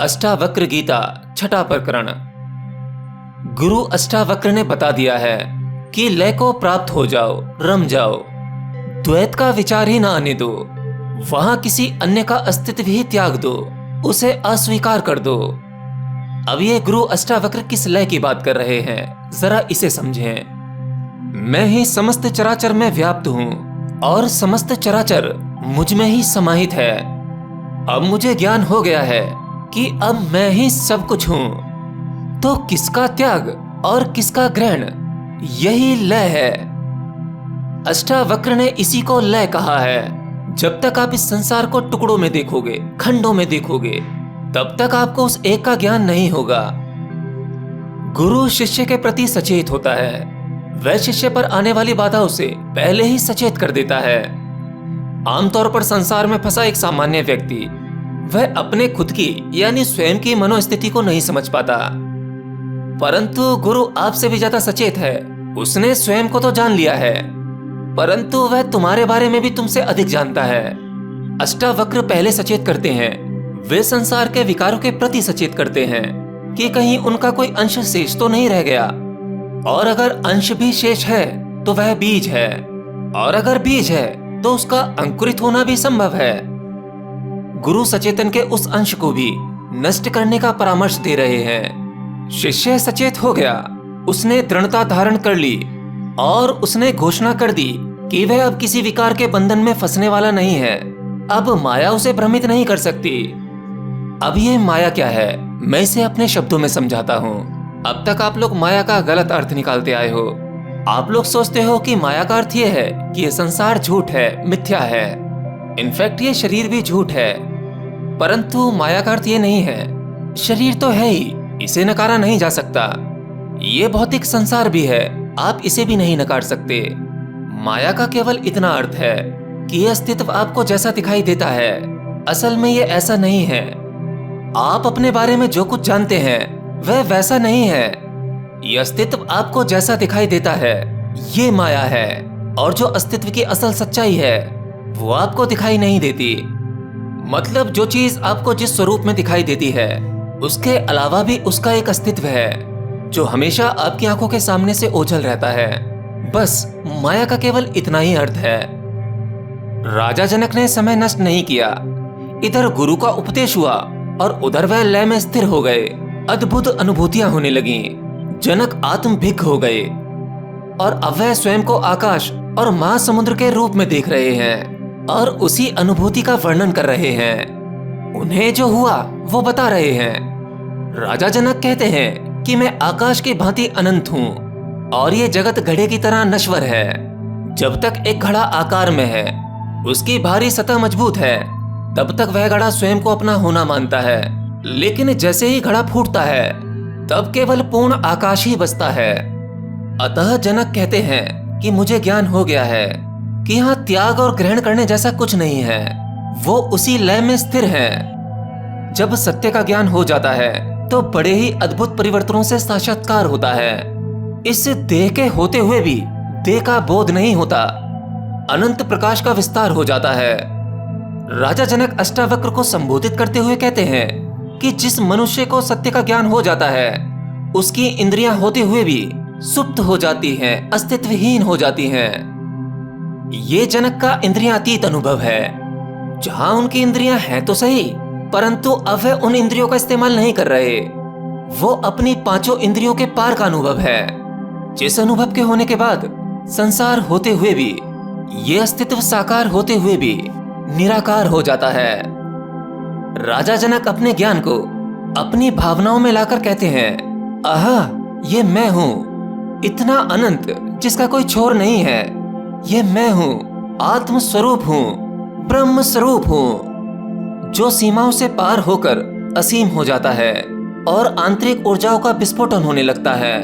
अष्टावक्र गीता छठा प्रकरण। गुरु अष्टावक्र ने बता दिया है कि लय को प्राप्त हो जाओ, रम जाओ, द्वैत का विचार ही ना आने दो, वहां किसी अन्य का अस्तित्व ही त्याग दो, उसे अस्वीकार कर दो। अब ये गुरु अष्टावक्र किस लय की बात कर रहे हैं, जरा इसे समझें। मैं ही समस्त चराचर में व्याप्त हूं और समस्त चराचर मुझ में ही समाहित है। अब मुझे ज्ञान हो गया है कि अब मैं ही सब कुछ हूं, तो किसका त्याग और किसका ग्रहण, यही लय है। अष्टावक्र ने इसी को लय कहा है। जब तक आप इस संसार को टुकड़ों में देखोगे, खंडों में देखोगे, तब तक आपको उस एक का ज्ञान नहीं होगा। गुरु शिष्य के प्रति सचेत होता है, वह शिष्य पर आने वाली बाधाओं से पहले ही सचेत कर देता है। आमतौर पर संसार में फंसा एक सामान्य व्यक्ति वह अपने खुद की यानी स्वयं की मनोस्थिति को नहीं समझ पाता, परंतु गुरु आपसे भी ज्यादा सचेत है। उसने स्वयं को तो जान लिया है, परंतु वह तुम्हारे बारे में भी तुमसे अधिक जानता है। अष्टावक्र पहले सचेत करते हैं, वे संसार के विकारों के प्रति सचेत करते हैं कि कहीं उनका कोई अंश शेष तो नहीं रह गया, और अगर अंश भी शेष है तो वह बीज है, और अगर बीज है तो उसका अंकुरित होना भी संभव है। गुरु सचेतन के उस अंश को भी नष्ट करने का परामर्श दे रहे हैं। शिष्य सचेत हो गया, उसने दृढ़ता धारण कर ली और उसने घोषणा कर दी कि वह अब किसी विकार के बंधन में फंसने वाला नहीं है। अब माया उसे भ्रमित नहीं कर सकती। अब ये माया क्या है, मैं इसे अपने शब्दों में समझाता हूँ। अब तक आप लोग माया का गलत अर्थ निकालते आए हो। आप लोग सोचते हो कि माया का अर्थ ये है कि ये संसार झूठ है, मिथ्या है, इनफैक्ट ये शरीर भी झूठ है। परंतु माया का अर्थ ये नहीं है। शरीर तो है ही, इसे नकारा नहीं जा सकता। ये भौतिक संसार भी है, आप इसे भी नहीं नकार सकते। माया का केवल इतना अर्थ है कि यह अस्तित्व आपको जैसा दिखाई देता है, असल में ये ऐसा नहीं है। आप अपने बारे में जो कुछ जानते हैं वह वैसा नहीं है। यह अस्तित्व आपको जैसा दिखाई देता है, ये माया है, और जो अस्तित्व की असल सच्चाई है वो आपको दिखाई नहीं देती। मतलब जो चीज आपको जिस स्वरूप में दिखाई देती है, उसके अलावा भी उसका एक अस्तित्व है जो हमेशा आपकी आंखों के सामने से ओझल रहता है। बस माया का केवल इतना ही अर्थ है। राजा जनक ने समय नष्ट नहीं किया। इधर गुरु का उपदेश हुआ और उधर वह लय में स्थिर हो गए। अद्भुत अनुभूतियां होने लगी। जनक आत्मभिज्ञ हो गए और अब वह स्वयं को आकाश और महासमुद्र के रूप में देख रहे हैं और उसी अनुभूति का वर्णन कर रहे हैं। उन्हें जो हुआ वो बता रहे हैं। राजा जनक कहते हैं कि मैं आकाश की भांति अनंत हूँ और ये जगत घड़े की तरह नश्वर है। जब तक एक घड़ा आकार में है, उसकी भारी सतह मजबूत है, तब तक वह घड़ा स्वयं को अपना होना मानता है। लेकिन जैसे ही घड़ा फूटता है, तब केवल पूर्ण आकाश ही बचता है। अतः जनक कहते हैं कि मुझे ज्ञान हो गया है कि यहाँ त्याग और ग्रहण करने जैसा कुछ नहीं है, वो उसी लय में स्थिर है। जब सत्य का ज्ञान हो जाता है तो बड़े ही अद्भुत परिवर्तनों से साक्षात्कार होता है। इस देह के होते हुए भी देह का बोध नहीं होता, अनंत प्रकाश का विस्तार हो जाता है। राजा जनक अष्टावक्र को संबोधित करते हुए कहते हैं कि जिस मनुष्य को सत्य का ज्ञान हो जाता है, उसकी इंद्रियां होते हुए भी सुप्त हो जाती हैं, अस्तित्वहीन हो जाती हैं। ये जनक का इंद्रियातीत अनुभव है, जहां उनकी इंद्रियां हैं तो सही, परंतु अब वे उन इंद्रियों का इस्तेमाल नहीं कर रहे। वो अपनी पांचों इंद्रियों के पार का अनुभव है, जिस अनुभव के होने के बाद संसार होते हुए भी, ये अस्तित्व साकार होते हुए भी निराकार हो जाता है। राजा जनक अपने ज्ञान को अपनी भावनाओं में लाकर कहते हैं, आहा, ये मैं हूँ, इतना अनंत जिसका कोई छोर नहीं है। ये मैं हूँ, आत्म स्वरूप हूँ, ब्रह्म स्वरूप हूँ, जो सीमाओं से पार होकर असीम हो जाता है और आंतरिक ऊर्जाओं का विस्फोटन होने लगता है।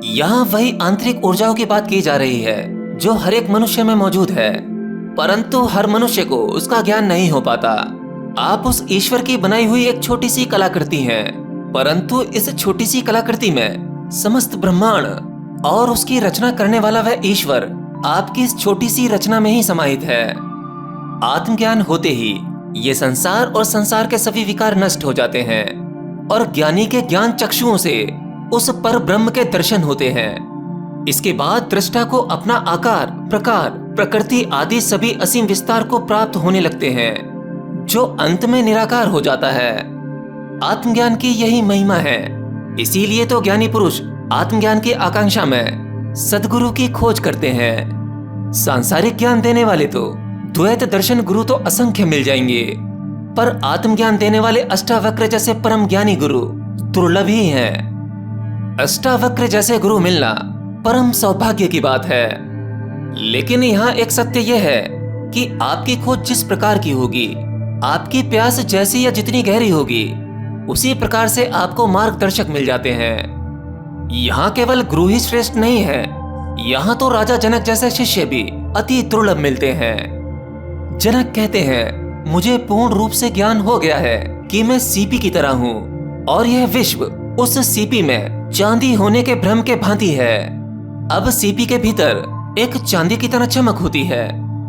यहाँ वही आंतरिक ऊर्जाओं की बात की जा रही है जो हर एक मनुष्य में मौजूद है, परंतु हर मनुष्य को उसका ज्ञान नहीं हो पाता। आप उस ईश्वर की बनाई हुई एक छोटी सी कलाकृति हैं, परंतु इस छोटी सी कलाकृति में समस्त ब्रह्मांड और उसकी रचना करने वाला वह ईश्वर आपकी इस छोटी सी रचना में ही समाहित है। आत्मज्ञान होते ही ये संसार और संसार के सभी विकार नष्ट हो जाते हैं और ज्ञानी के ज्ञान चक्षुओं से उस पर ब्रह्म के दर्शन होते हैं। इसके बाद दृष्टा को अपना आकार, प्रकार, प्रकृति आदि सभी असीम विस्तार को प्राप्त होने लगते हैं, जो अंत में निराकार हो जाता है। आत्मज्ञान की यही महिमा है। इसीलिए तो ज्ञानी पुरुष आत्मज्ञान की आकांक्षा में सद्गुरु की खोज करते हैं। सांसारिक ज्ञान देने वाले तो द्वैत दर्शन गुरु तो असंख्य मिल जाएंगे, पर आत्मज्ञान देने वाले अष्टावक्र जैसे परम ज्ञानी गुरु दुर्लभ ही हैं। अष्टावक्र जैसे गुरु मिलना परम सौभाग्य की बात है। लेकिन यहाँ एक सत्य यह है कि आपकी खोज जिस प्रकार की होगी, आपकी प्यास जैसी या जितनी गहरी होगी, उसी प्रकार से आपको मार्गदर्शक मिल जाते हैं। यहाँ केवल गुरु ही श्रेष्ठ नहीं है, यहाँ तो राजा जनक जैसे शिष्य भी अति दुर्लभ मिलते हैं। जनक कहते हैं, मुझे पूर्ण रूप से ज्ञान हो गया है कि मैं सीपी की तरह हूँ और यह विश्व उस सीपी में चांदी होने के भ्रम के भांति है। अब सीपी के भीतर एक चांदी की तरह चमक होती है,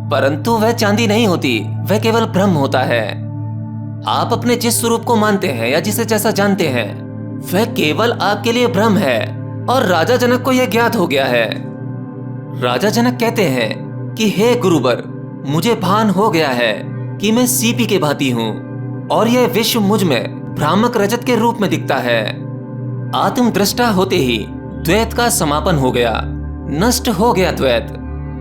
परंतु वह चांदी नहीं होती, वह केवल भ्रम होता है। आप अपने जिस स्वरूप को मानते हैं या जिसे जैसा जानते हैं, वह केवल आपके लिए भ्रम है और राजा जनक को यह ज्ञात हो गया है। राजा जनक कहते हैं कि हे गुरुवर, मुझे भान हो गया है कि मैं सीपी के भांति हूँ और यह विश्व मुझ में भ्रामक रजत के रूप में दिखता है। आत्मदृष्टा होते ही द्वैत का समापन हो गया, नष्ट हो गया द्वैत।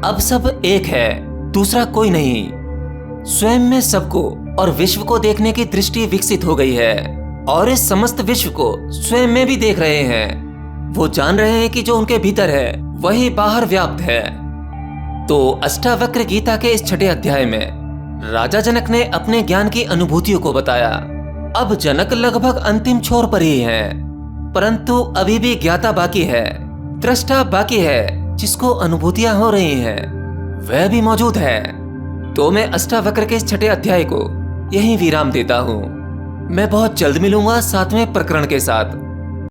अब सब एक है, दूसरा कोई नहीं। स्वयं में सबको और विश्व को देखने की दृष्टि विकसित हो गई है और इस समस्त विश्व को स्वयं में भी देख रहे हैं। वो जान रहे हैं कि जो उनके भीतर है वही बाहर व्याप्त है। तो अष्टावक्र गीता के इस 6 अध्याय में राजा जनक ने अपने ज्ञान की अनुभूतियों को बताया। अब जनक लगभग अंतिम छोर पर ही है, परंतु अभी भी ज्ञाता बाकी है, दृष्टा बाकी है, जिसको अनुभूतियां हो रही हैं, वह भी मौजूद है। तो मैं अष्टावक्र के इस 6 अध्याय को यहीं विराम देता हूँ। मैं बहुत जल्द मिलूंगा 7वें प्रकरण के साथ।